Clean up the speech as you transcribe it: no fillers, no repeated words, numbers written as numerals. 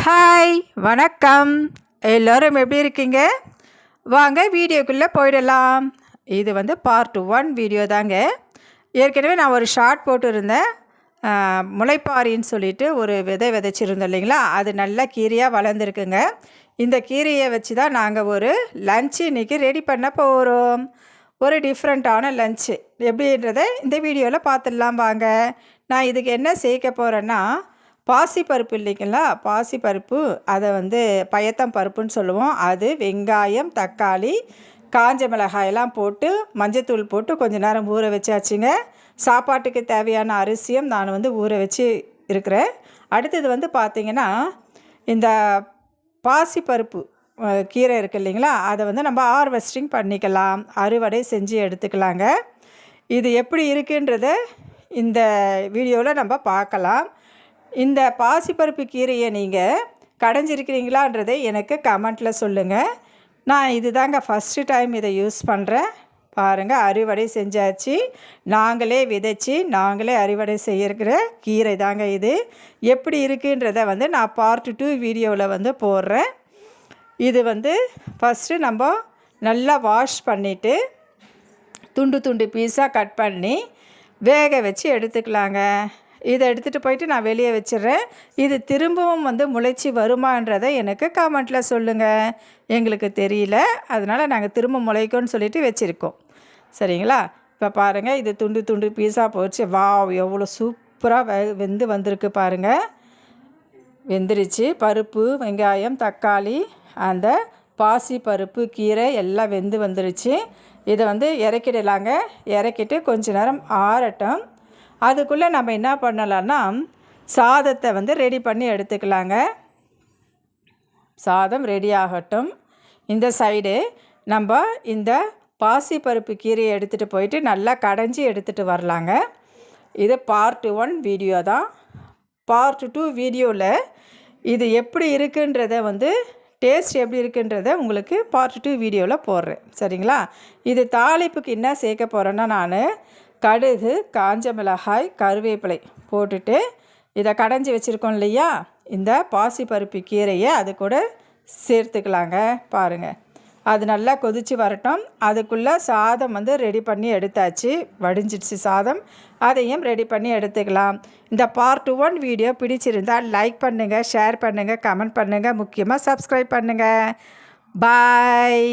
Hi வணக்கம். எல்லோரும் எப்படி இருக்கீங்க? வாங்க வீடியோக்குள்ளே போயிடலாம். இது வந்து பார்ட் 1 வீடியோ தாங்க. ஏற்கனவே நான் ஒரு ஷார்ட் போட்டிருந்தேன். முளைப்பாரின்னு சொல்லிட்டு ஒரு விதை விதைச்சிருந்தோம் இல்லைங்களா, அது நல்லா கீரையாக வளர்ந்துருக்குங்க. இந்த கீரையை வச்சு தான் நாங்கள் ஒரு லன்ச்சு இன்றைக்கி ரெடி பண்ண போகிறோம். ஒரு டிஃப்ரெண்ட்டான லன்ச்சு எப்படின்றத இந்த வீடியோவில் பார்த்துடலாம் வாங்க. நான் இதுக்கு என்ன சேர்க்க போகிறேன்னா, பாசிப்பருப்பு இல்லைங்களா, பாசிப்பருப்பு, அதை வந்து பயத்தம் பருப்புன்னு சொல்லுவோம். அது வெங்காயம், தக்காளி, காஞ்ச மிளகாயெல்லாம் போட்டு மஞ்சத்தூள் போட்டு கொஞ்சம் நேரம் ஊற வச்சாச்சுங்க. சாப்பாட்டுக்கு தேவையான அரிசியும் நான் வந்து ஊற வச்சு இருக்கிறேன். அடுத்தது வந்து பார்த்திங்கன்னா, இந்த பாசிப்பருப்பு கீரை இருக்குது இல்லைங்களா, அதை வந்து நம்ம ஹார்வெஸ்டிங் பண்ணிக்கலாம், அறுவடை செஞ்சு எடுத்துக்கலாங்க. இது எப்படி இருக்குன்றத இந்த வீடியோவில் நம்ம பார்க்கலாம். இந்த பாசிப்பருப்பு கீரையை நீங்கள் கடைஞ்சிருக்கிறீங்களான்றதை எனக்கு கமெண்ட்டில் சொல்லுங்கள். நான் இது தாங்க ஃபஸ்ட்டு டைம் இதை யூஸ் பண்ணுறேன். பாருங்கள், அறுவடை செஞ்சாச்சு. நாங்களே விதைச்சி நாங்களே அறுவடை செய்கிற கீரை தாங்க இது. எப்படி இருக்குன்றதை வந்து நான் பார்ட் 2 வீடியோவில் வந்து போடுறேன். இது வந்து ஃபஸ்ட்டு நம்ம நல்லா வாஷ் பண்ணிவிட்டு துண்டு துண்டு பீஸாக கட் பண்ணி வேக வச்சு எடுத்துக்கலாங்க. இதை எடுத்துகிட்டு போயிட்டு நான் வெளியே வச்சிடுறேன். இது திரும்பவும் வந்து முளைச்சி வருமான்றதை எனக்கு கமெண்ட்டில் சொல்லுங்கள். எங்களுக்கு தெரியல, அதனால் நாங்கள் திரும்ப முளைக்கும்னு சொல்லிட்டு வச்சுருக்கோம். சரிங்களா? இப்போ பாருங்கள், இது துண்டு துண்டு பீஸாக போச்சு. வாவ், எவ்வளோ சூப்பராக வெந்து வந்திருக்கு பாருங்கள். வெந்துருச்சு. பருப்பு, வெங்காயம், தக்காளி, அந்த பாசி பருப்பு, கீரை எல்லாம் வெந்து வந்துருச்சு. இதை வந்து இறக்கிடலாங்க. இறக்கிட்டு கொஞ்ச நேரம் ஆறட்டும். அதுக்குள்ளே நம்ம என்ன பண்ணலான்னா, சாதத்தை வந்து ரெடி பண்ணி எடுத்துக்கலாங்க. சாதம் ரெடி ஆகட்டும். இந்த சைடு நம்ம இந்த பாசிப்பருப்பு கீரையை எடுத்துகிட்டு போயிட்டு நல்லா கடைஞ்சி எடுத்துகிட்டு வரலாங்க. இது பார்ட் 1 வீடியோ தான். பார்ட் 2 வீடியோவில் இது எப்படி இருக்குன்றத வந்து டேஸ்ட் எப்படி இருக்குன்றத உங்களுக்கு பார்ட் 2 வீடியோவில் போடுறேன். சரிங்களா? இது தாளிப்புக்கு என்ன சேர்க்க போகிறேன்னா, நான் கடுகு, காஞ்ச மிளகாய், கருவேப்பிலை போட்டுட்டு இதை கடைஞ்சி வச்சுருக்கோம் இல்லையா, இந்த பாசிப்பருப்பு கீரையை அது கூட சேர்த்துக்கலாங்க. பாருங்கள், அது நல்லா கொதித்து வரட்டும். அதுக்குள்ளே சாதம் வந்து ரெடி பண்ணி எடுத்தாச்சு, வடிஞ்சிடுச்சு சாதம். அதையும் ரெடி பண்ணி எடுத்துக்கலாம். இந்த பார்ட் 1 வீடியோ பிடிச்சிருந்தால் லைக் பண்ணுங்கள், ஷேர் பண்ணுங்கள், கமெண்ட் பண்ணுங்கள், முக்கியமாக சப்ஸ்கிரைப் பண்ணுங்கள். பாய்.